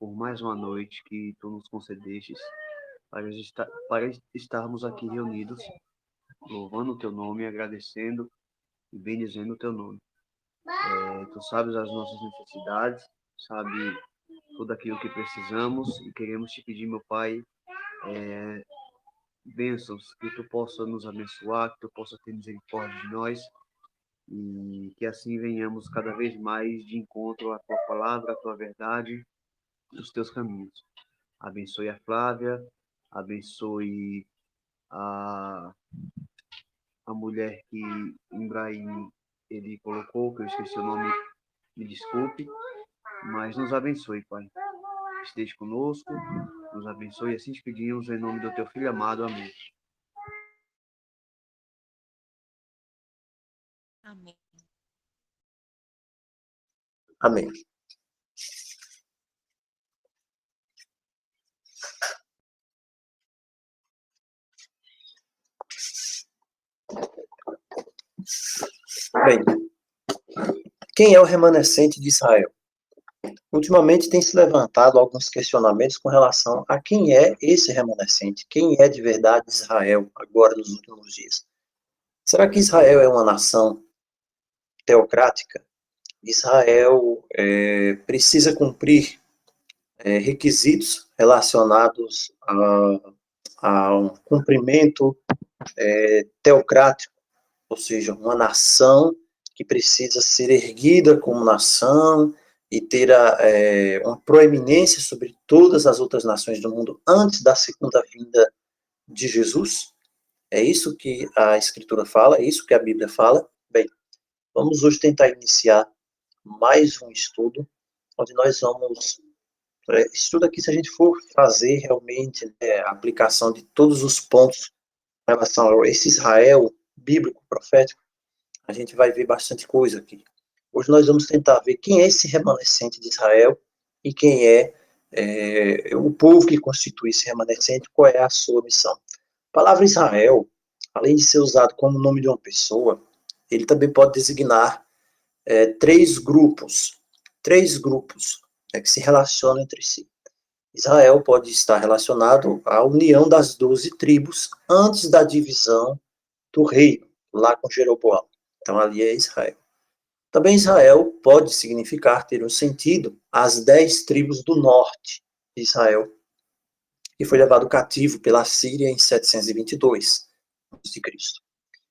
por mais uma noite que tu nos concedestes para estarmos aqui reunidos, louvando o teu nome, agradecendo e bendizendo o teu nome. Tu sabes as nossas necessidades, sabe tudo aquilo que precisamos e queremos te pedir, meu Pai, bênçãos, que tu possa nos abençoar, que tu possa ter misericórdia de nós e que assim venhamos cada vez mais de encontro à tua palavra, à tua verdade, os teus caminhos. Abençoe a Flávia, abençoe a, a mulher que Ibrahim ele colocou, que eu esqueci o nome, me desculpe, mas nos abençoe, Pai. Esteja conosco, nos abençoe, assim te pedimos em nome do teu Filho amado. Amém. Amém. Amém. Bem, quem é o remanescente de Israel? Ultimamente tem se levantado alguns questionamentos com relação a quem é esse remanescente, quem é de verdade Israel agora nos últimos dias. Será que Israel é uma nação teocrática? Israel precisa cumprir requisitos relacionados a um cumprimento teocrático, ou seja, uma nação que precisa ser erguida como nação e ter uma proeminência sobre todas as outras nações do mundo antes da segunda vinda de Jesus? É isso que a Escritura fala, é isso que a Bíblia fala? Bem, vamos hoje tentar iniciar mais um estudo, onde nós vamos... Estudo aqui, se a gente for fazer realmente a aplicação de todos os pontos em relação a esse Israel bíblico, profético, a gente vai ver bastante coisa aqui. Hoje nós vamos tentar ver quem é esse remanescente de Israel e quem é o povo que constitui esse remanescente, qual é a sua missão. A palavra Israel, além de ser usado como nome de uma pessoa, ele também pode designar três grupos que se relacionam entre si. Israel pode estar relacionado à união das 12 tribos antes da divisão do reino, lá com Jeroboão. Então, ali é Israel. Também Israel pode significar, ter um sentido, as 10 tribos do norte de Israel, que foi levado cativo pela Síria em 722 a.C.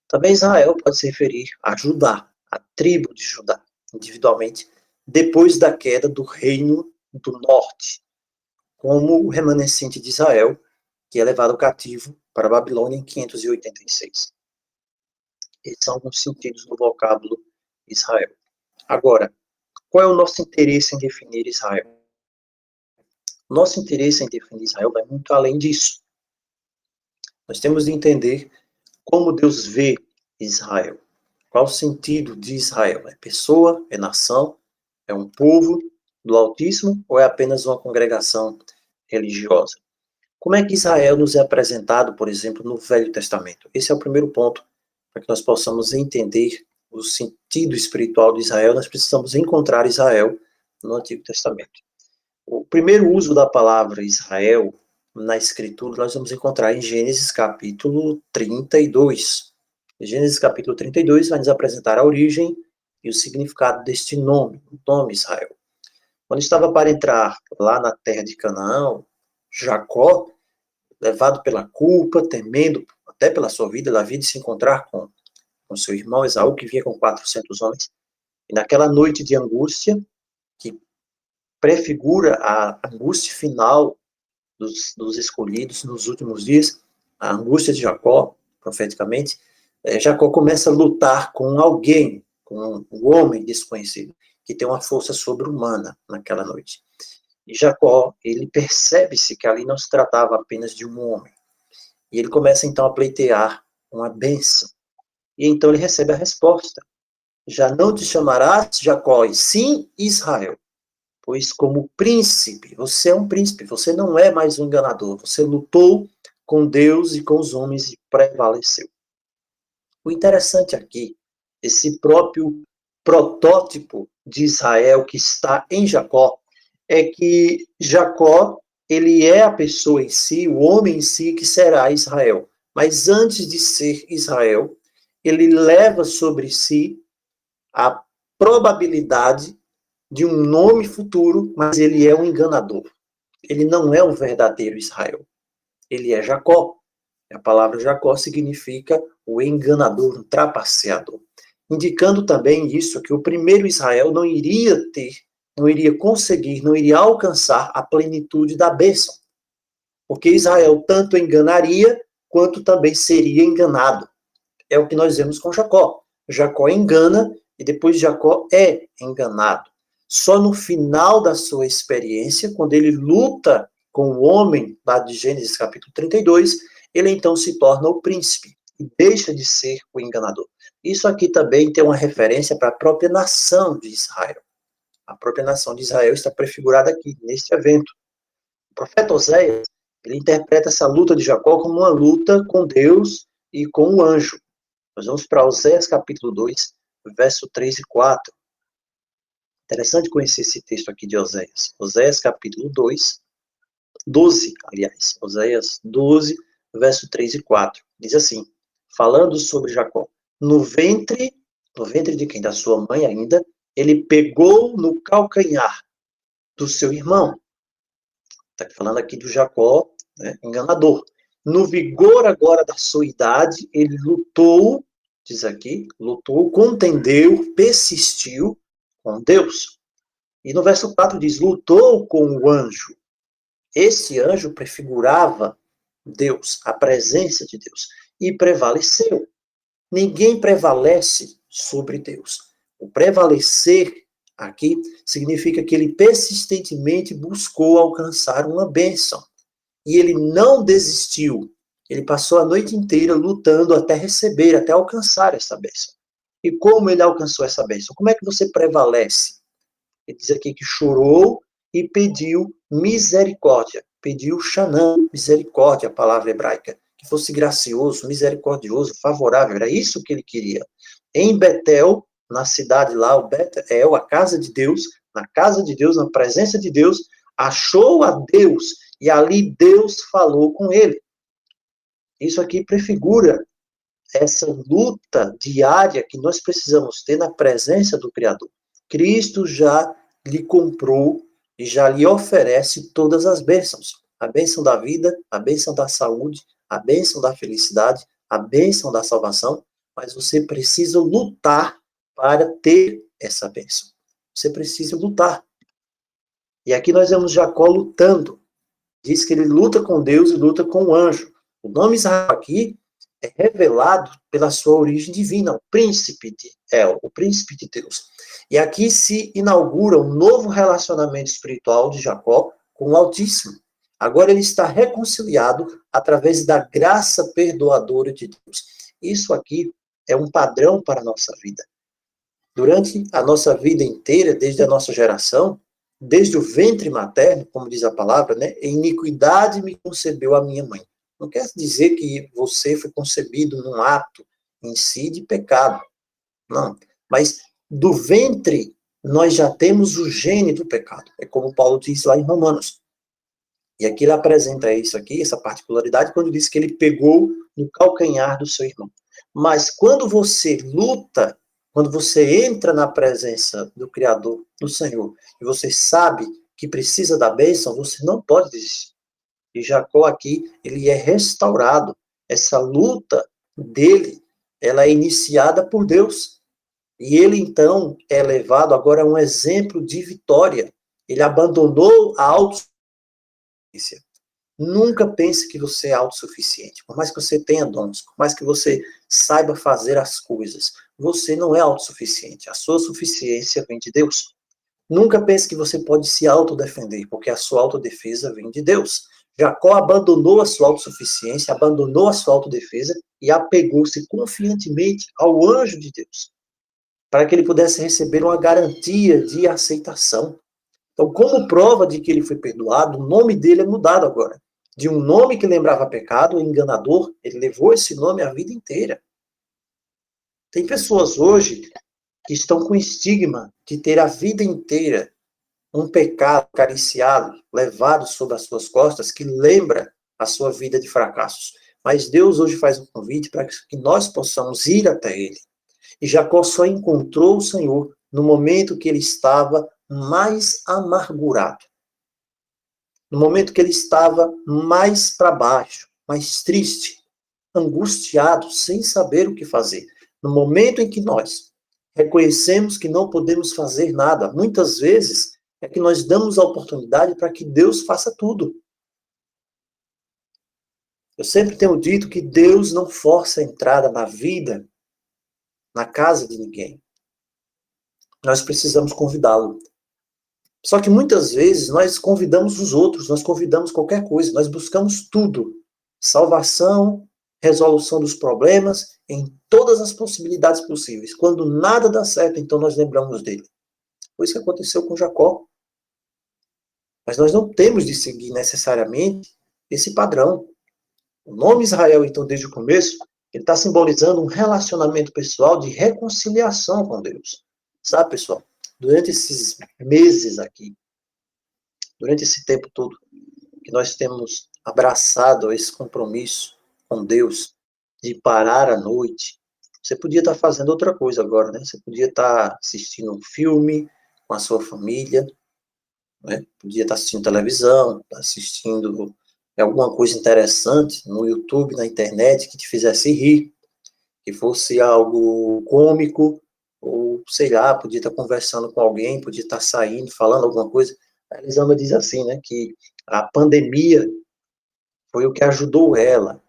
Também Israel pode se referir a Judá, a tribo de Judá, individualmente, depois da queda do reino do norte, como o remanescente de Israel, que é levado cativo para a Babilônia em 586. Esses são alguns sentidos do vocábulo Israel. Agora, qual é o nosso interesse em definir Israel? Nosso interesse em definir Israel vai muito além disso. Nós temos de entender como Deus vê Israel. Qual o sentido de Israel? É pessoa? É nação? É um povo do Altíssimo? Ou é apenas uma congregação religiosa? Como é que Israel nos é apresentado, por exemplo, no Velho Testamento? Esse é o primeiro ponto, para que nós possamos entender o sentido espiritual de Israel. Nós precisamos encontrar Israel no Antigo Testamento. O primeiro uso da palavra Israel na Escritura nós vamos encontrar em Gênesis capítulo 32. Gênesis capítulo 32 vai nos apresentar a origem e o significado deste nome, o nome Israel. Quando estava para entrar lá na terra de Canaã, Jacó, levado pela culpa, temendo até pela sua vida, havia de se encontrar com seu irmão Esaú, que vinha com 400 homens, e naquela noite de angústia, que prefigura a angústia final dos escolhidos nos últimos dias, a angústia de Jacó, profeticamente, Jacó começa a lutar com alguém, com um homem desconhecido, que tem uma força sobre-humana naquela noite. E Jacó, ele percebe-se que ali não se tratava apenas de um homem. E ele começa então a pleitear uma bênção. E então ele recebe a resposta. Já não te chamarás Jacó, e sim Israel. Pois como príncipe, você é um príncipe, você não é mais um enganador. Você lutou com Deus e com os homens e prevaleceu. O interessante aqui, esse próprio protótipo de Israel que está em Jacó, é que Jacó, ele é a pessoa em si, o homem em si que será Israel. Mas antes de ser Israel, ele leva sobre si a probabilidade de um nome futuro, mas ele é um enganador. Ele não é o verdadeiro Israel. Ele é Jacó. A palavra Jacó significa o enganador, o trapaceador. Indicando também isso, que o primeiro Israel não iria ter, não iria conseguir, não iria alcançar a plenitude da bênção. Porque Israel tanto enganaria, quanto também seria enganado. É o que nós vemos com Jacó. Jacó engana e depois Jacó é enganado. Só no final da sua experiência, quando ele luta com o homem, lá de Gênesis capítulo 32, ele então se torna o príncipe e deixa de ser o enganador. Isso aqui também tem uma referência para a própria nação de Israel. A própria nação de Israel está prefigurada aqui, neste evento. O profeta Oséias, ele interpreta essa luta de Jacó como uma luta com Deus e com o anjo. Nós vamos para Oséias capítulo 2, verso 3 e 4. Interessante conhecer esse texto aqui de Oséias. Oséias capítulo 2, 12, aliás. Oséias 12, verso 3 e 4. Diz assim, falando sobre Jacó. No ventre de quem? Da sua mãe ainda, ele pegou no calcanhar do seu irmão. Está falando aqui do Jacó, né, enganador. No vigor agora da sua idade, ele lutou, diz aqui, lutou, contendeu, persistiu com Deus. E no verso 4 diz, lutou com o anjo. Esse anjo prefigurava Deus, a presença de Deus, e prevaleceu. Ninguém prevalece sobre Deus. O prevalecer aqui significa que ele persistentemente buscou alcançar uma bênção. E ele não desistiu. Ele passou a noite inteira lutando até receber, até alcançar essa bênção. E como ele alcançou essa bênção? Como é que você prevalece? Ele diz aqui que chorou e pediu misericórdia. Pediu Shanã, misericórdia, a palavra hebraica. Que fosse gracioso, misericordioso, favorável. Era isso que ele queria. Em Betel, na cidade lá, o Betel, a casa de Deus, na casa de Deus, na presença de Deus, achou a Deus e ali Deus falou com ele. Isso aqui prefigura essa luta diária que nós precisamos ter na presença do Criador. Cristo já lhe comprou e já lhe oferece todas as bênçãos. A bênção da vida, a bênção da saúde, a bênção da felicidade, a bênção da salvação, mas você precisa lutar para ter essa bênção. Você precisa lutar. E aqui nós vemos Jacó lutando. Diz que ele luta com Deus e luta com o anjo. O nome Israel aqui é revelado pela sua origem divina, o príncipe de El, o príncipe de Deus. E aqui se inaugura um novo relacionamento espiritual de Jacó com o Altíssimo. Agora ele está reconciliado através da graça perdoadora de Deus. Isso aqui é um padrão para a nossa vida. Durante a nossa vida inteira, desde a nossa geração, desde o ventre materno, como diz a palavra, né? Em iniquidade me concebeu a minha mãe. Não quer dizer que você foi concebido num ato em si de pecado. Não. Mas do ventre nós já temos o gene do pecado. É como Paulo diz lá em Romanos. E aqui ele apresenta isso aqui, essa particularidade, quando diz que ele pegou no calcanhar do seu irmão. Mas quando você luta, quando você entra na presença do Criador, do Senhor, e você sabe que precisa da bênção, você não pode desistir. E Jacó aqui, ele é restaurado. Essa luta dele, ela é iniciada por Deus. E ele, então, é levado agora a um exemplo de vitória. Ele abandonou a autossuficiência. Nunca pense que você é autossuficiente. Por mais que você tenha dons, por mais que você saiba fazer as coisas, você não é autossuficiente. A sua suficiência vem de Deus. Nunca pense que você pode se autodefender, porque a sua autodefesa vem de Deus. Jacó abandonou a sua autossuficiência, abandonou a sua autodefesa e apegou-se confiantemente ao anjo de Deus, para que ele pudesse receber uma garantia de aceitação. Então, como prova de que ele foi perdoado, o nome dele é mudado agora. De um nome que lembrava pecado, enganador, ele levou esse nome a vida inteira. Tem pessoas hoje que estão com estigma de ter a vida inteira um pecado acariciado, levado sobre as suas costas, que lembra a sua vida de fracassos. Mas Deus hoje faz um convite para que nós possamos ir até Ele. E Jacó só encontrou o Senhor no momento que ele estava mais amargurado, no momento que ele estava mais para baixo, mais triste, angustiado, sem saber o que fazer. No momento em que nós reconhecemos que não podemos fazer nada, muitas vezes é que nós damos a oportunidade para que Deus faça tudo. Eu sempre tenho dito que Deus não força a entrada na vida, na casa de ninguém. Nós precisamos convidá-lo. Só que muitas vezes nós convidamos os outros, nós convidamos qualquer coisa, nós buscamos tudo. Salvação, resolução dos problemas, em todas as possibilidades possíveis. Quando nada dá certo, então nós lembramos dele. Foi isso que aconteceu com Jacó. Mas nós não temos de seguir necessariamente esse padrão. O nome Israel, então, desde o começo, ele está simbolizando um relacionamento pessoal de reconciliação com Deus. Sabe, pessoal? Durante esses meses aqui, durante esse tempo todo, que nós temos abraçado esse compromisso com Deus, de parar à noite, você podia estar fazendo outra coisa agora, né? Você podia estar assistindo um filme com a sua família, né? Podia estar assistindo televisão, assistindo alguma coisa interessante no YouTube, na internet, que te fizesse rir, que fosse algo cômico, ou, sei lá, podia estar conversando com alguém, podia estar saindo, falando alguma coisa. A Elisama diz assim, né, que a pandemia foi o que ajudou ela.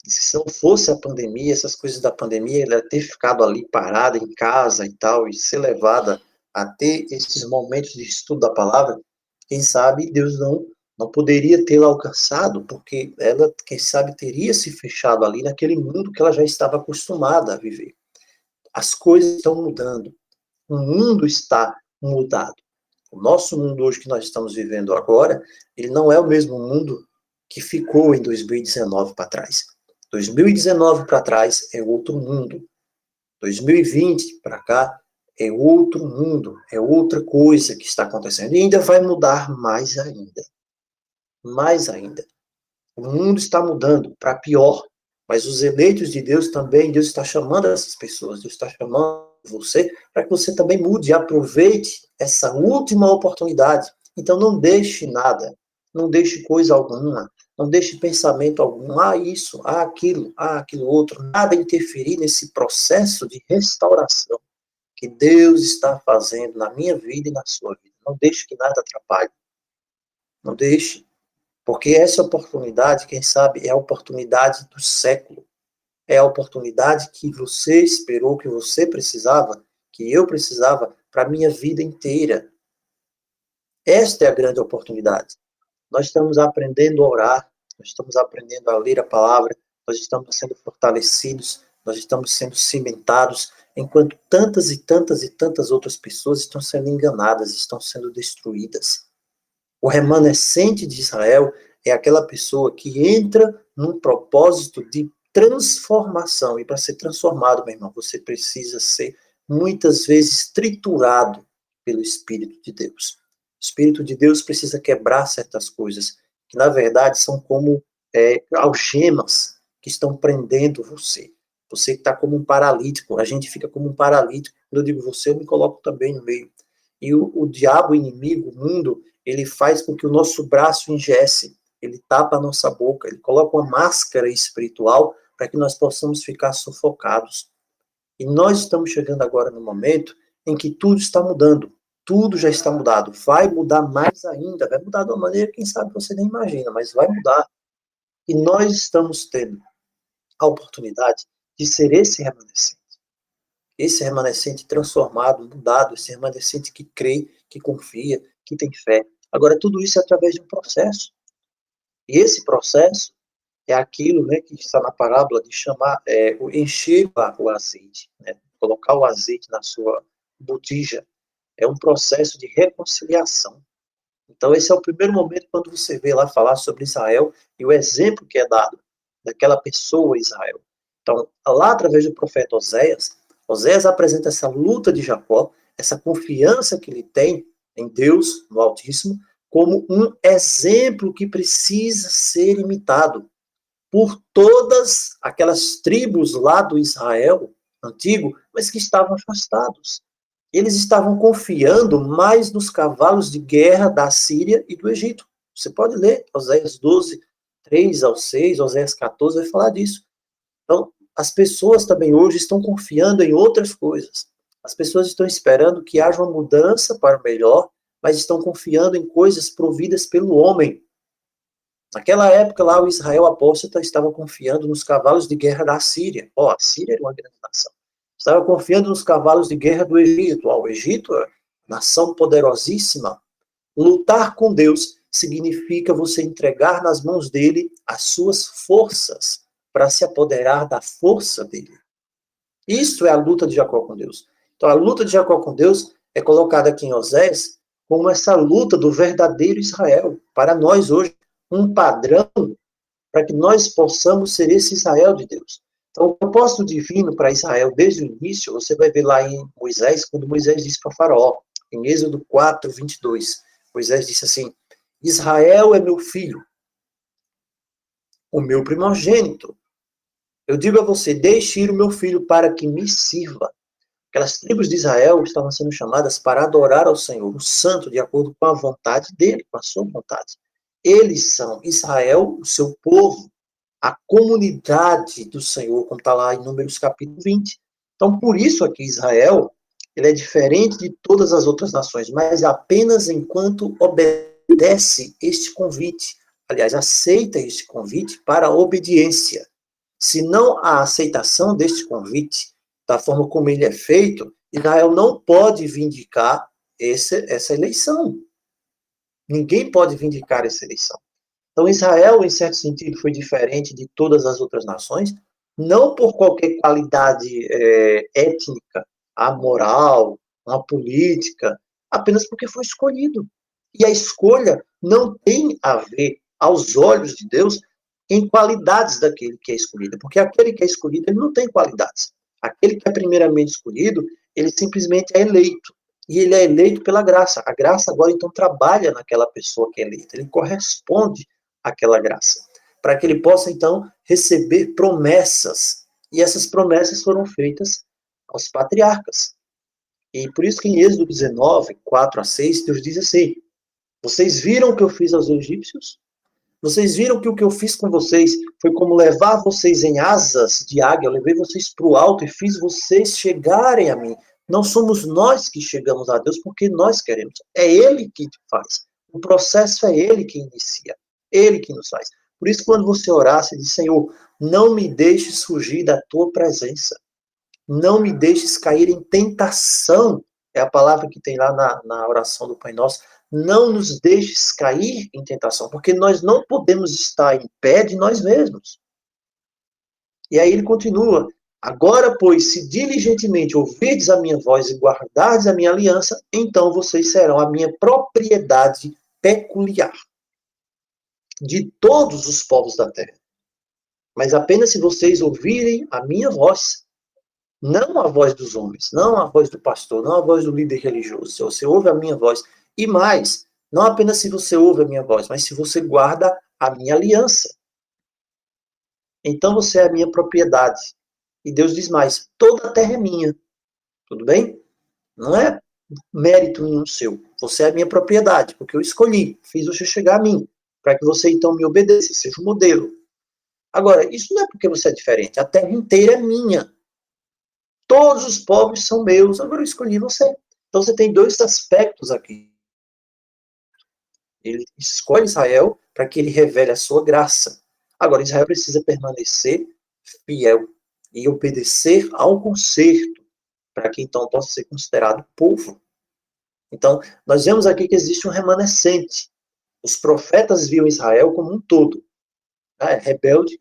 E se não fosse a pandemia, essas coisas da pandemia, ela ia ter ficado ali parada em casa e tal, e ser levada a ter esses momentos de estudo da palavra, quem sabe Deus não poderia tê-la alcançado, porque ela, quem sabe, teria se fechado ali naquele mundo que ela já estava acostumada a viver. As coisas estão mudando. O mundo está mudado. O nosso mundo hoje que nós estamos vivendo agora, ele não é o mesmo mundo que ficou em 2019 para trás. 2019 para trás é outro mundo. 2020 para cá é outro mundo, é outra coisa que está acontecendo. E ainda vai mudar mais ainda. Mais ainda. O mundo está mudando para pior. Mas os eleitos de Deus também, Deus está chamando essas pessoas, Deus está chamando você para que você também mude e aproveite essa última oportunidade. Então não deixe nada, não deixe coisa alguma, não deixe pensamento algum, isso, aquilo outro, nada interferir nesse processo de restauração que Deus está fazendo na minha vida e na sua vida. Não deixe que nada atrapalhe. Não deixe. Porque essa oportunidade, quem sabe, é a oportunidade do século. É a oportunidade que você esperou, que você precisava, que eu precisava para a minha vida inteira. Esta é a grande oportunidade. Nós estamos aprendendo a orar, nós estamos aprendendo a ler a palavra, nós estamos sendo fortalecidos, nós estamos sendo cimentados, enquanto tantas e tantas e tantas outras pessoas estão sendo enganadas, estão sendo destruídas. O remanescente de Israel é aquela pessoa que entra num propósito de transformação. E para ser transformado, meu irmão, você precisa ser muitas vezes triturado pelo Espírito de Deus. O Espírito de Deus precisa quebrar certas coisas, que na verdade são como algemas que estão prendendo você. Você está como um paralítico, a gente fica como um paralítico. Quando eu digo você, eu me coloco também no meio. E o diabo, o inimigo, o mundo, ele faz com que o nosso braço engesse, ele tapa a nossa boca, ele coloca uma máscara espiritual para que nós possamos ficar sufocados. E nós estamos chegando agora no momento em que tudo está mudando, tudo já está mudado, vai mudar mais ainda, vai mudar de uma maneira, quem sabe você nem imagina, mas vai mudar. E nós estamos tendo a oportunidade de ser esse remanescente transformado, mudado, esse remanescente que crê, que confia, que tem fé. Agora, tudo isso é através de um processo. E esse processo é aquilo, né, que está na parábola de chamar, encher o azeite, né, colocar o azeite na sua botija. É um processo de reconciliação. Então, esse é o primeiro momento quando você vê lá falar sobre Israel e o exemplo que é dado daquela pessoa, Israel. Então, lá através do profeta Oséias, Oséias apresenta essa luta de Jacó, essa confiança que ele tem em Deus, no Altíssimo, como um exemplo que precisa ser imitado por todas aquelas tribos lá do Israel antigo, mas que estavam afastados. Eles estavam confiando mais nos cavalos de guerra da Síria e do Egito. Você pode ler Oséias 12, 3 ao 6, Oséias 14, vai falar disso. Então, as pessoas também hoje estão confiando em outras coisas. As pessoas estão esperando que haja uma mudança para o melhor, mas estão confiando em coisas providas pelo homem. Naquela época lá, o Israel apóstata estava confiando nos cavalos de guerra da Síria. A Síria era uma grande nação. Estava confiando nos cavalos de guerra do Egito. O Egito é uma nação poderosíssima. Lutar com Deus significa você entregar nas mãos dele as suas forças para se apoderar da força dele. Isso é a luta de Jacó com Deus. Então, a luta de Jacó com Deus é colocada aqui em Osés como essa luta do verdadeiro Israel. Para nós hoje, um padrão para que nós possamos ser esse Israel de Deus. Então, o propósito divino para Israel desde o início, você vai ver lá em Moisés, quando Moisés disse para Faraó, em Êxodo 4, 22, Moisés disse assim: Israel é meu filho, o meu primogênito. Eu digo a você, deixe ir o meu filho para que me sirva. Aquelas tribos de Israel estavam sendo chamadas para adorar ao Senhor, o santo, de acordo com a vontade dele, com a sua vontade. Eles são Israel, o seu povo, a comunidade do Senhor, como está lá em Números capítulo 20. Então, por isso aqui Israel, ele é diferente de todas as outras nações, mas apenas enquanto obedece este convite. Aliás, aceita este convite para a obediência. Se não há aceitação deste convite, da forma como ele é feito, Israel não pode vindicar essa eleição. Ninguém pode vindicar essa eleição. Então, Israel, em certo sentido, foi diferente de todas as outras nações, não por qualquer qualidade étnica, a moral, a política, apenas porque foi escolhido. E a escolha não tem a ver, aos olhos de Deus, em qualidades daquele que é escolhido, porque aquele que é escolhido, ele não tem qualidades. Aquele que é primeiramente escolhido, ele simplesmente é eleito. E ele é eleito pela graça. A graça agora, então, trabalha naquela pessoa que é eleita. Ele corresponde àquela graça. Para que ele possa, então, receber promessas. E essas promessas foram feitas aos patriarcas. E por isso que em Êxodo 19, 4 a 6, Deus diz assim: vocês viram o que eu fiz aos egípcios? Vocês viram que o que eu fiz com vocês foi como levar vocês em asas de águia, eu levei vocês para o alto e fiz vocês chegarem a mim. Não somos nós que chegamos a Deus porque nós queremos. É Ele que faz. O processo é Ele que inicia. Ele que nos faz. Por isso, quando você orar, você diz: Senhor, não me deixes fugir da tua presença. Não me deixes cair em tentação. É a palavra que tem lá na oração do Pai Nosso. Não nos deixes cair em tentação, porque nós não podemos estar em pé de nós mesmos. E aí ele continua: agora, pois, se diligentemente ouvirdes a minha voz e guardardes a minha aliança, então vocês serão a minha propriedade peculiar de todos os povos da terra. Mas apenas se vocês ouvirem a minha voz, não a voz dos homens, não a voz do pastor, não a voz do líder religioso. Se você ouve a minha voz, e mais, não apenas se você ouve a minha voz, mas se você guarda a minha aliança. Então você é a minha propriedade. E Deus diz mais: toda a terra é minha. Tudo bem? Não é mérito nenhum seu. Você é a minha propriedade, porque eu escolhi, fiz você chegar a mim, para que você então me obedeça, seja o modelo. Agora, isso não é porque você é diferente. A terra inteira é minha. Todos os povos são meus. Agora eu escolhi você. Então você tem dois aspectos aqui. Ele escolhe Israel para que ele revele a sua graça. Agora, Israel precisa permanecer fiel e obedecer ao concerto, para que então possa ser considerado povo. Então, nós vemos aqui que existe um remanescente. Os profetas viam Israel como um todo. Rebelde,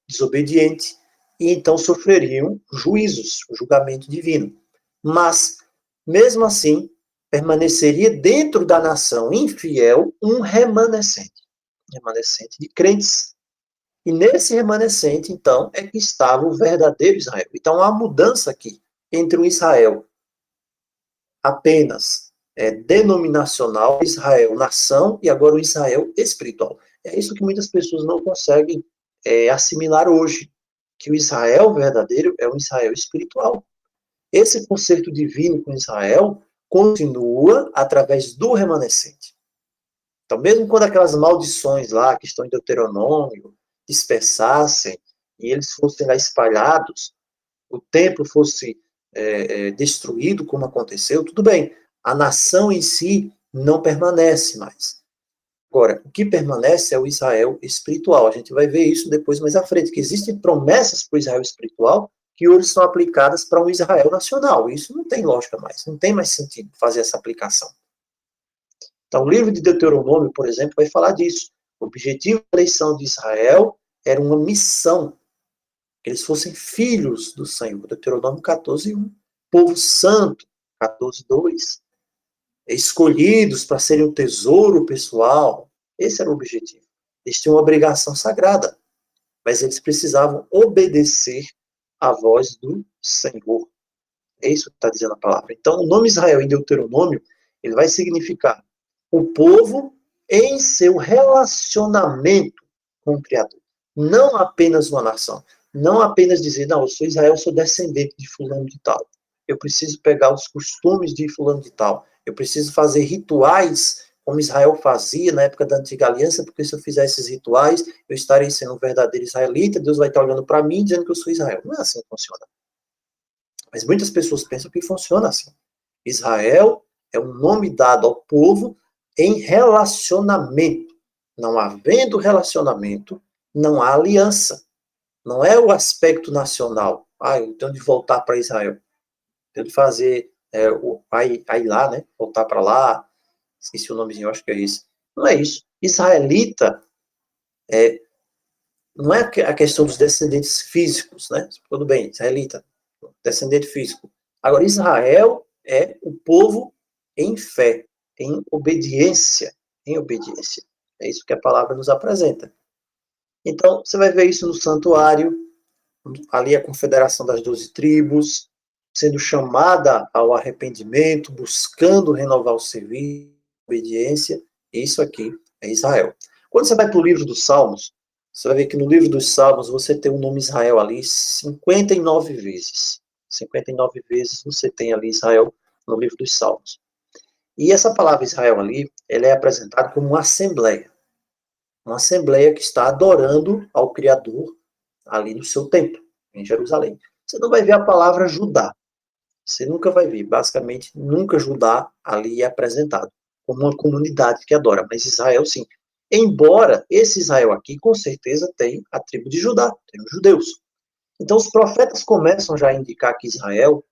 desobediente, e então sofreriam juízos, o julgamento divino. Mas, mesmo assim, permaneceria dentro da nação infiel um remanescente de crentes. E nesse remanescente, então, é que estava o verdadeiro Israel. Então, há mudança aqui entre um Israel apenas denominacional, Israel nação, e agora o Israel espiritual. É isso que muitas pessoas não conseguem assimilar hoje, que o Israel verdadeiro é um Israel espiritual. Esse concerto divino com Israel continua através do remanescente. Então, mesmo quando aquelas maldições lá, que estão em Deuteronômio, dispersassem, e eles fossem lá espalhados, o templo fosse destruído, como aconteceu, tudo bem. A nação em si não permanece mais. Agora, o que permanece é o Israel espiritual. A gente vai ver isso depois mais à frente, que existem promessas para o Israel espiritual que hoje são aplicadas para um Israel nacional. Isso não tem lógica mais, não tem mais sentido fazer essa aplicação. Então, o livro de Deuteronômio, por exemplo, vai falar disso. O objetivo da eleição de Israel era uma missão, que eles fossem filhos do Senhor. Deuteronômio 14:1. Povo santo, 14:2. Escolhidos para serem um tesouro pessoal. Esse era o objetivo. Eles tinham uma obrigação sagrada, mas eles precisavam obedecer à voz do Senhor. É isso que está dizendo a palavra. Então, o nome Israel em Deuteronômio, ele vai significar o povo em seu relacionamento com o Criador. Não apenas uma nação. Não apenas dizer, não, eu sou Israel, eu sou descendente de fulano de tal. Eu preciso pegar os costumes de fulano de tal. Eu preciso fazer rituais como Israel fazia na época da Antiga Aliança, porque se eu fizer esses rituais, eu estarei sendo um verdadeiro israelita, Deus vai estar olhando para mim dizendo que eu sou Israel. Não é assim que funciona. Mas muitas pessoas pensam que funciona assim. Israel é um nome dado ao povo em relacionamento. Não havendo relacionamento, não há aliança. Não é o aspecto nacional. Eu tenho de voltar para Israel. Tenho de fazer, aí lá, né? Voltar para lá. Esqueci o nomezinho, acho que é isso. Não é isso. Israelita não é a questão dos descendentes físicos, né? Tudo bem, israelita, descendente físico. Agora, Israel é o povo em fé, em obediência. Em obediência. É isso que a palavra nos apresenta. Então, você vai ver isso no santuário, ali a confederação das 12 tribos, sendo chamada ao arrependimento, buscando renovar o serviço, obediência. Isso aqui é Israel. Quando você vai para o livro dos Salmos, você vai ver que no livro dos Salmos você tem o nome Israel ali 59 vezes. 59 vezes você tem ali Israel no livro dos Salmos. E essa palavra Israel ali, ela é apresentada como uma assembleia. Uma assembleia que está adorando ao Criador ali no seu templo, em Jerusalém. Você não vai ver a palavra Judá. Você nunca vai ver. Basicamente, nunca Judá ali é apresentado como uma comunidade que adora. Mas Israel, sim. Embora esse Israel aqui, com certeza, tem a tribo de Judá, tem os judeus. Então, os profetas começam já a indicar que Israel,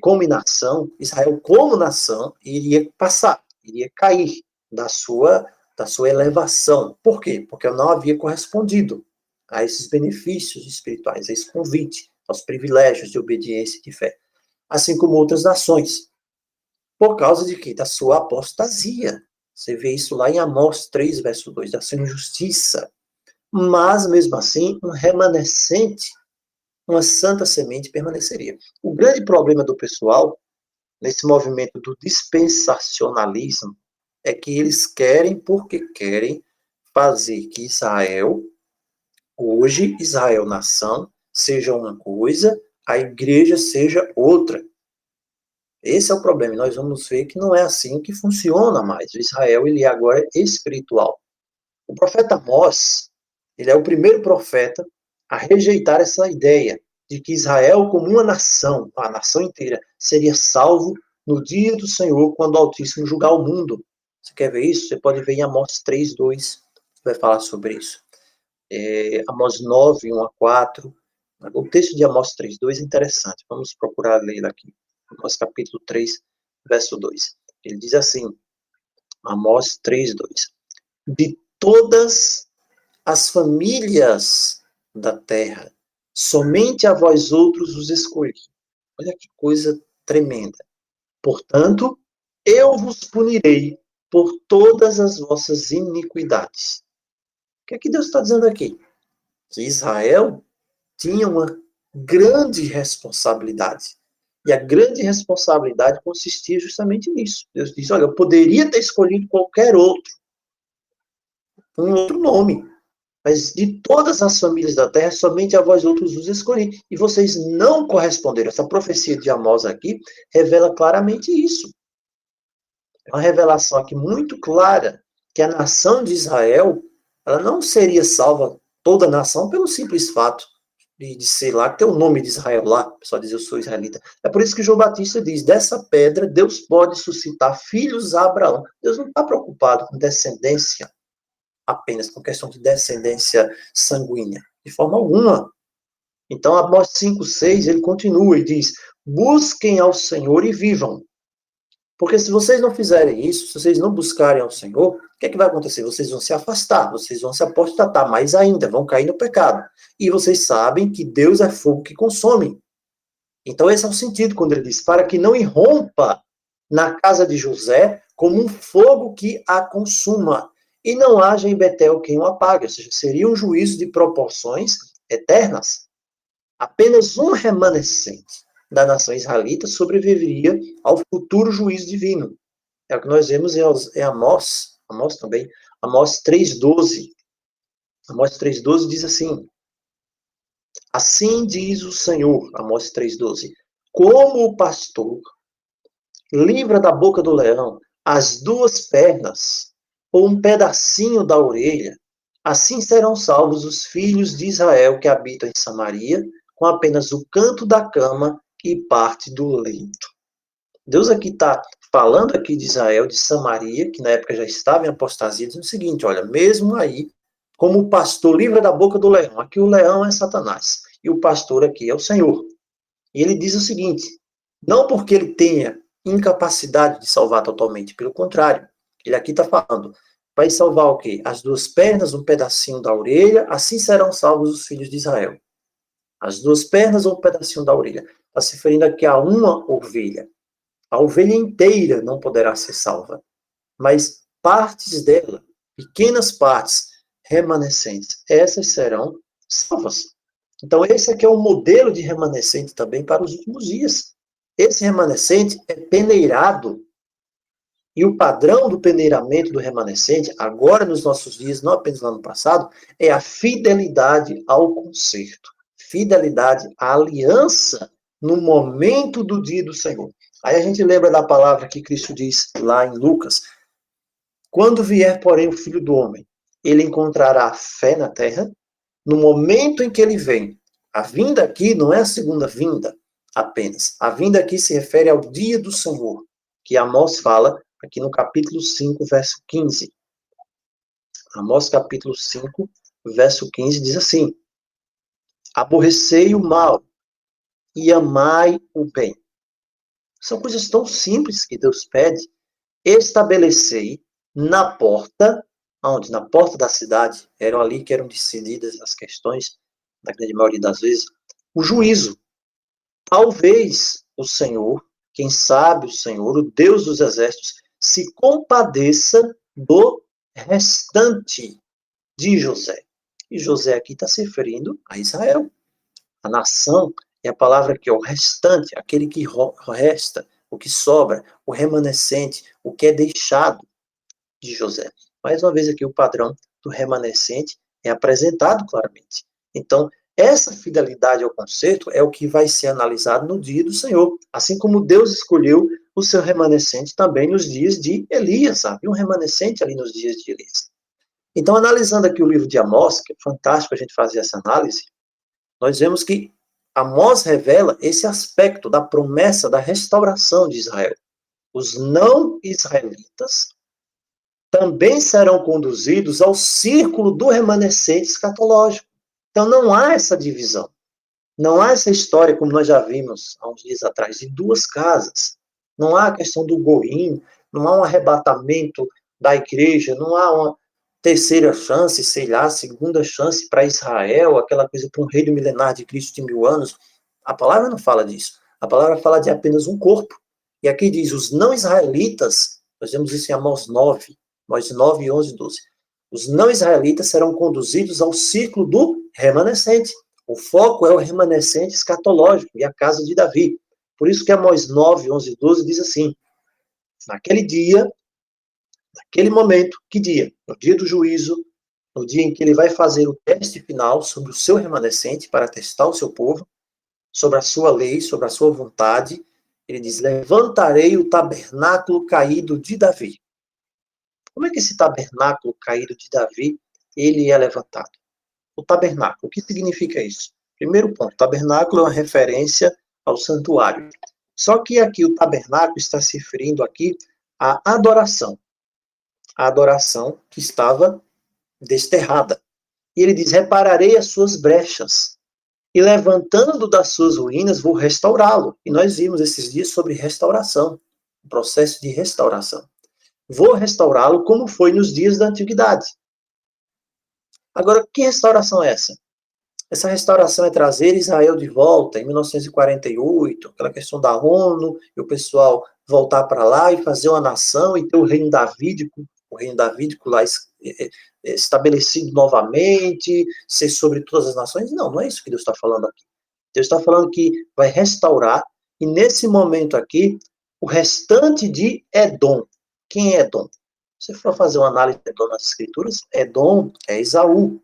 como nação, Israel como nação, iria passar, iria cair da sua elevação. Por quê? Porque não havia correspondido a esses benefícios espirituais, a esse convite, aos privilégios de obediência e de fé. Assim como outras nações. Por causa de quê? Da sua apostasia. Você vê isso lá em Amós 3, verso 2, da sua injustiça. Mas, mesmo assim, um remanescente, uma santa semente permaneceria. O grande problema do pessoal, nesse movimento do dispensacionalismo, é que eles querem, porque querem, fazer que Israel, hoje, Israel nação, seja uma coisa, a igreja seja outra. Esse é o problema. E nós vamos ver que não é assim que funciona mais. O Israel, ele agora é espiritual. O profeta Amós, ele é o primeiro profeta a rejeitar essa ideia de que Israel, como uma nação, a nação inteira, seria salvo no dia do Senhor, quando o Altíssimo julgar o mundo. Você quer ver isso? Você pode ver em Amós 3:2, vai falar sobre isso. Amós 9:1-4. O texto de Amós 3:2 é interessante. Vamos procurar ler aqui. Amós capítulo 3, verso 2. Ele diz assim, Amós 3:2. De todas as famílias da terra, somente a vós outros os escolhi. Olha que coisa tremenda. Portanto, eu vos punirei por todas as vossas iniquidades. O que é que Deus está dizendo aqui? Que Israel tinha uma grande responsabilidade. E a grande responsabilidade consistia justamente nisso. Deus diz, olha, eu poderia ter escolhido qualquer outro, um outro nome, mas de todas as famílias da terra, somente a vós outros os escolhi. E vocês não corresponderam. Essa profecia de Amós aqui revela claramente isso. É uma revelação aqui muito clara que a nação de Israel, ela não seria salva, toda a nação, pelo simples fato de ser lá, ter o nome de Israel lá, o pessoal diz, eu sou israelita. É por isso que João Batista diz, dessa pedra Deus pode suscitar filhos a Abraão. Deus não está preocupado com descendência, apenas com questão de descendência sanguínea, de forma alguma. Então, Amós 5:6, ele continua e diz, busquem ao Senhor e vivam. Porque se vocês não fizerem isso, se vocês não buscarem ao Senhor, o que é que vai acontecer? Vocês vão se afastar, vocês vão se apostatar mais ainda, vão cair no pecado. E vocês sabem que Deus é fogo que consome. Então esse é o sentido quando ele diz, para que não irrompa na casa de José como um fogo que a consuma, e não haja em Betel quem o apague. Ou seja, seria um juízo de proporções eternas. Apenas um remanescente da nação israelita sobreviveria ao futuro juízo divino. É o que nós vemos em Amós também, Amós 3:12. Amós 3:12 diz assim, assim diz o Senhor, Amós 3:12, como o pastor livra da boca do leão as duas pernas, ou um pedacinho da orelha, assim serão salvos os filhos de Israel que habitam em Samaria, com apenas o canto da cama e parte do leito. Deus aqui está falando aqui de Israel, de Samaria, que na época já estava em apostasia, dizendo o seguinte, olha, mesmo aí, como o pastor livra da boca do leão, aqui o leão é Satanás, e o pastor aqui é o Senhor. E ele diz o seguinte, não porque ele tenha incapacidade de salvar totalmente, pelo contrário, ele aqui está falando, vai salvar o quê? As duas pernas, um pedacinho da orelha, assim serão salvos os filhos de Israel. As duas pernas ou um pedacinho da orelha. Está se referindo aqui a uma ovelha. A ovelha inteira não poderá ser salva, mas partes dela, pequenas partes remanescentes, essas serão salvas. Então, esse aqui é um modelo de remanescente também para os últimos dias. Esse remanescente é peneirado. E o padrão do peneiramento do remanescente, agora nos nossos dias, não apenas lá no passado, é a fidelidade ao concerto. Fidelidade à aliança no momento do dia do Senhor. Aí a gente lembra da palavra que Cristo diz lá em Lucas. Quando vier, porém, o Filho do Homem, ele encontrará fé na terra? No momento em que ele vem. A vinda aqui não é a segunda vinda apenas. A vinda aqui se refere ao dia do Senhor, que Amós fala aqui no capítulo 5, verso 15. Amós capítulo 5, verso 15 diz assim, aborrecei o mal e amai o bem. São coisas tão simples que Deus pede. Estabelecei na porta, onde? Na porta da cidade, eram ali que eram decididas as questões, na grande maioria das vezes, o juízo. Talvez o Senhor, quem sabe o Senhor, o Deus dos exércitos, se compadeça do restante de José. E José aqui está se referindo a Israel. A nação é a palavra que é o restante, aquele que resta, o que sobra, o remanescente, o que é deixado de José. Mais uma vez aqui o padrão do remanescente é apresentado claramente. Então, essa fidelidade ao concerto é o que vai ser analisado no dia do Senhor. Assim como Deus escolheu o seu remanescente também nos dias de Elias, havia um remanescente ali nos dias de Elias. Então, analisando aqui o livro de Amós, que é fantástico a gente fazer essa análise, nós vemos que Amós revela esse aspecto da promessa da restauração de Israel. Os não israelitas também serão conduzidos ao círculo do remanescente escatológico. Então não há essa divisão. Não há essa história, como nós já vimos há uns dias atrás, de duas casas. Não há a questão do goim, não há um arrebatamento da igreja, não há uma terceira chance, sei lá, segunda chance para Israel, aquela coisa para um reino milenar de Cristo de 1000 anos. A palavra não fala disso. A palavra fala de apenas um corpo. E aqui diz, os não israelitas, nós vemos isso em Amós 9, Amós 9, 11, 12. Os não israelitas serão conduzidos ao ciclo do remanescente. O foco é o remanescente escatológico e a casa de Davi. Por isso que Amós 9, 11 e 12 diz assim: naquele dia, naquele momento, que dia? No dia do juízo, no dia em que ele vai fazer o teste final sobre o seu remanescente para testar o seu povo, sobre a sua lei, sobre a sua vontade, ele diz: levantarei o tabernáculo caído de Davi. Como é que esse tabernáculo caído de Davi, ele é levantado? O tabernáculo, o que significa isso? Primeiro ponto, tabernáculo é uma referência ao santuário. Só que aqui o tabernáculo está se referindo aqui à adoração. A adoração que estava desterrada. E ele diz: repararei as suas brechas, e levantando das suas ruínas, vou restaurá-lo. E nós vimos esses dias sobre restauração, o processo de restauração. Vou restaurá-lo como foi nos dias da antiguidade. Agora, que restauração é essa? Essa restauração é trazer Israel de volta, em 1948, aquela questão da ONU, e o pessoal voltar para lá e fazer uma nação e ter o reino davídico lá estabelecido novamente, ser sobre todas as nações. Não, não é isso que Deus está falando aqui. Deus está falando que vai restaurar, e nesse momento aqui, o restante de Edom. Quem é Edom? Se você for fazer uma análise de Edom nas Escrituras, Edom é Esaú.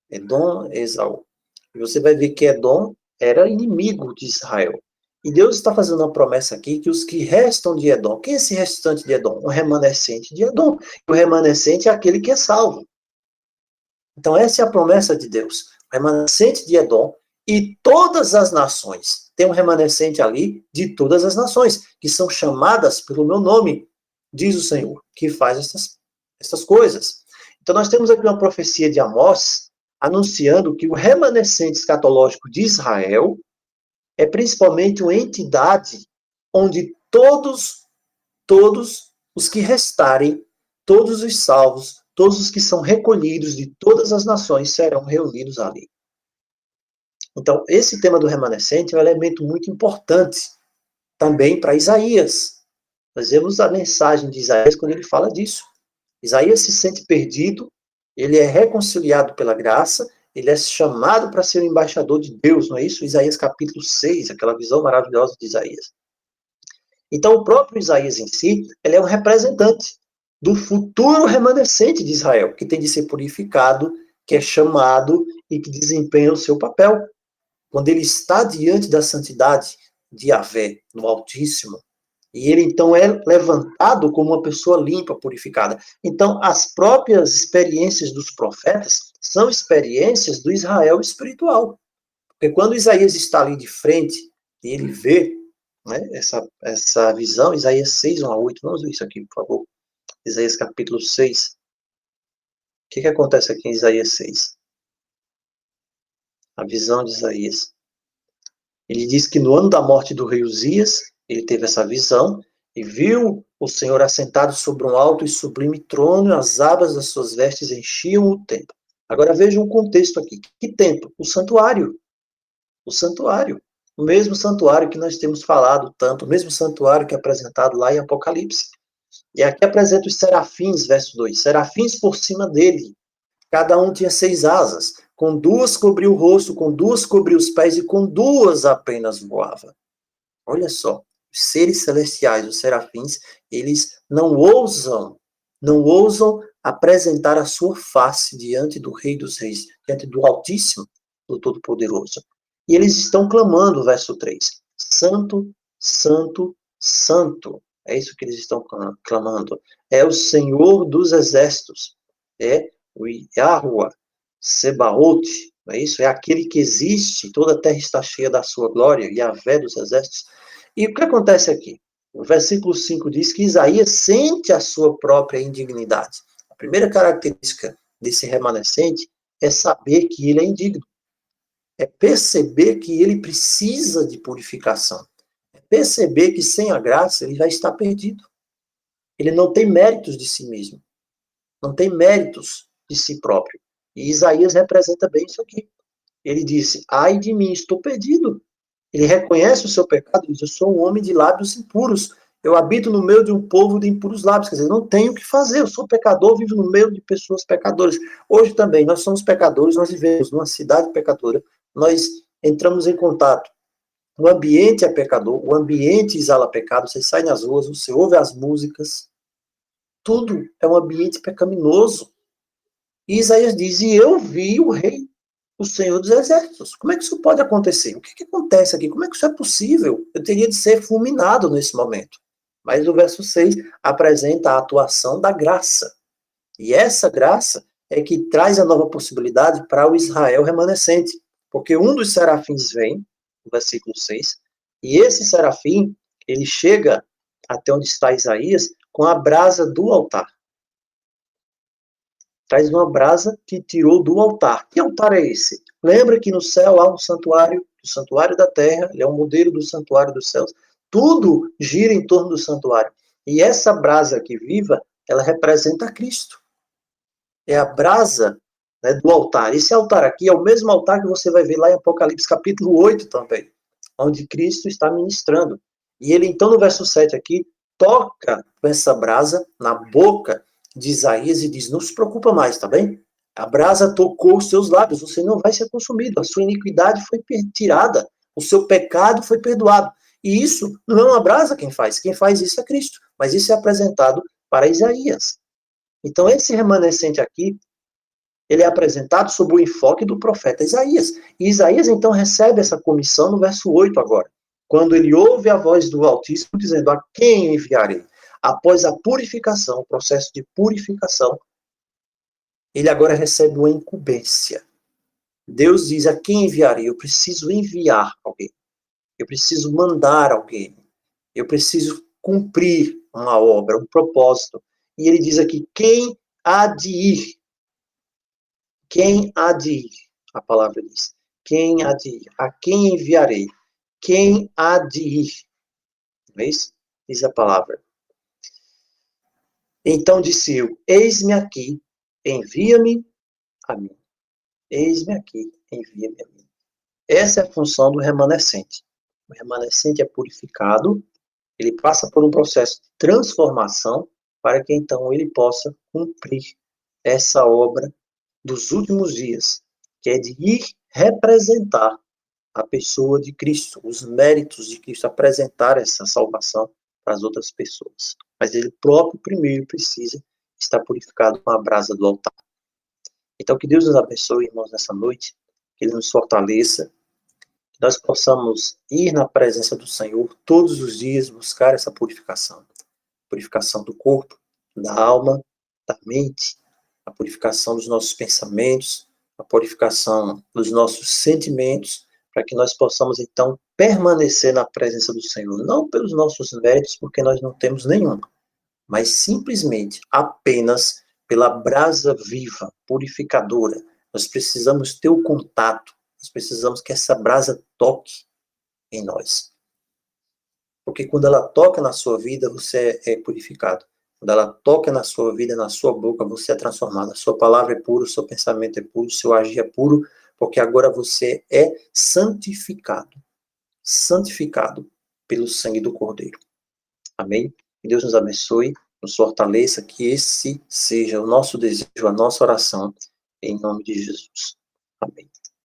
Edom é Esaú. E você vai ver que Edom era inimigo de Israel. E Deus está fazendo uma promessa aqui que os que restam de Edom, quem é esse restante de Edom? O remanescente de Edom. O remanescente é aquele que é salvo. Então essa é a promessa de Deus. O remanescente de Edom e todas as nações. Tem um remanescente ali de todas as nações, que são chamadas pelo meu nome, diz o Senhor, que faz essas coisas. Então nós temos aqui uma profecia de Amós, anunciando que o remanescente escatológico de Israel é principalmente uma entidade onde todos os que restarem, todos os salvos, todos os que são recolhidos de todas as nações serão reunidos ali. Então, esse tema do remanescente é um elemento muito importante também para Isaías. Nós vemos a mensagem de Isaías quando ele fala disso. Isaías se sente perdido, ele é reconciliado pela graça, ele é chamado para ser o embaixador de Deus, não é isso? Isaías capítulo 6, aquela visão maravilhosa de Isaías. Então, o próprio Isaías em si, ele é um representante do futuro remanescente de Israel, que tem de ser purificado, que é chamado e que desempenha o seu papel. Quando ele está diante da santidade de Yahvé, no Altíssimo, e ele então é levantado como uma pessoa limpa, purificada. Então, as próprias experiências dos profetas são experiências do Israel espiritual. Porque quando Isaías está ali de frente, e ele vê, né, essa visão, Isaías 6, 1 a 8, vamos ver isso aqui, por favor. Isaías capítulo 6. O que acontece aqui em Isaías 6? A visão de Isaías. Ele diz que no ano da morte do rei Uzias, ele teve essa visão e viu o Senhor assentado sobre um alto e sublime trono, e as abas das suas vestes enchiam o templo. Agora vejam o contexto aqui. Que templo? O santuário. O santuário. O mesmo santuário que nós temos falado tanto, o mesmo santuário que é apresentado lá em Apocalipse. E aqui apresenta os serafins, verso 2. Serafins por cima dele. Cada um tinha 6 asas. Com 2 cobria o rosto, com 2 cobria os pés e com 2 apenas voava. Olha só, os seres celestiais, os serafins, eles não ousam apresentar a sua face diante do Rei dos Reis, diante do Altíssimo, do Todo-Poderoso. E eles estão clamando, verso 3, Santo, Santo, Santo. É isso que eles estão clamando. É o Senhor dos Exércitos. É o Yahuwah, Sebaot, não é isso? É aquele que existe, toda a terra está cheia da sua glória, Yahvé dos Exércitos. E o que acontece aqui? O versículo 5 diz que Isaías sente a sua própria indignidade. A primeira característica desse remanescente é saber que ele é indigno. É perceber que ele precisa de purificação. É perceber que sem a graça ele já está perdido. Ele não tem méritos de si mesmo. Não tem méritos de si próprio. E Isaías representa bem isso aqui. Ele disse, ai de mim, estou perdido. Ele reconhece o seu pecado e diz, eu sou um homem de lábios impuros. Eu habito no meio de um povo de impuros lábios. Quer dizer, não tenho o que fazer. Eu sou pecador, vivo no meio de pessoas pecadoras. Hoje também, nós somos pecadores, nós vivemos numa cidade pecadora. Nós entramos em contato O ambiente é pecador, o ambiente exala pecado, você sai nas ruas, você ouve as músicas, tudo é um ambiente pecaminoso. E Isaías diz, e eu vi o rei, o Senhor dos Exércitos. Como é que isso pode acontecer? O que acontece aqui? Como é que isso é possível? Eu teria de ser fulminado nesse momento. Mas o verso 6 apresenta a atuação da graça. E essa graça é que traz a nova possibilidade para o Israel remanescente. Porque um dos serafins vem, no versículo 6, e esse serafim, ele chega até onde está Isaías com a brasa do altar. Traz uma brasa que tirou do altar. Que altar é esse? Lembra que no céu há um santuário, o santuário da terra, ele é um modelo do santuário dos céus. Tudo gira em torno do santuário. E essa brasa aqui viva, ela representa Cristo. É a brasa, né, do altar. Esse altar aqui é o mesmo altar que você vai ver lá em Apocalipse capítulo 8 também, onde Cristo está ministrando. E ele, então, no verso 7 aqui, toca com essa brasa na boca de Isaías e diz, não se preocupa mais, tá bem? A brasa tocou os seus lábios, você não vai ser consumido, a sua iniquidade foi tirada, o seu pecado foi perdoado. E isso não é uma brasa quem faz isso é Cristo, mas isso é apresentado para Isaías. Então, esse remanescente aqui, ele é apresentado sob o enfoque do profeta Isaías. E Isaías, então, recebe essa comissão no verso 8 agora, quando ele ouve a voz do Altíssimo dizendo, a quem enviarei? Após a purificação, o processo de purificação, ele agora recebe uma incumbência. Deus diz, a quem enviarei? Eu preciso enviar alguém. Eu preciso mandar alguém. Eu preciso cumprir uma obra, um propósito. E ele diz aqui, quem há de ir? Quem há de ir? A palavra diz. Quem há de ir? A quem enviarei? Quem há de ir? Não é isso? Diz a palavra. Então disse eu, eis-me aqui, envia-me a mim. Eis-me aqui, envia-me a mim. Essa é a função do remanescente. O remanescente é purificado, ele passa por um processo de transformação para que então ele possa cumprir essa obra dos últimos dias, que é de ir representar a pessoa de Cristo, os méritos de Cristo, apresentar essa salvação para as outras pessoas. Mas ele próprio primeiro precisa estar purificado com a brasa do altar. Então, que Deus nos abençoe, irmãos, nessa noite, que Ele nos fortaleça, que nós possamos ir na presença do Senhor todos os dias, buscar essa purificação. Purificação do corpo, da alma, da mente, a purificação dos nossos pensamentos, a purificação dos nossos sentimentos, para que nós possamos, então, permanecer na presença do Senhor, não pelos nossos méritos, porque nós não temos nenhum, mas simplesmente, apenas pela brasa viva, purificadora. Nós precisamos ter o contato, nós precisamos que essa brasa toque em nós. Porque quando ela toca na sua vida, você é purificado. Quando ela toca na sua vida, na sua boca, você é transformado. A sua palavra é pura, o seu pensamento é puro, o seu agir é puro, porque agora você é santificado. Santificado pelo sangue do Cordeiro. Amém? Que Deus nos abençoe, nos fortaleça, que esse seja o nosso desejo, a nossa oração, em nome de Jesus. Amém.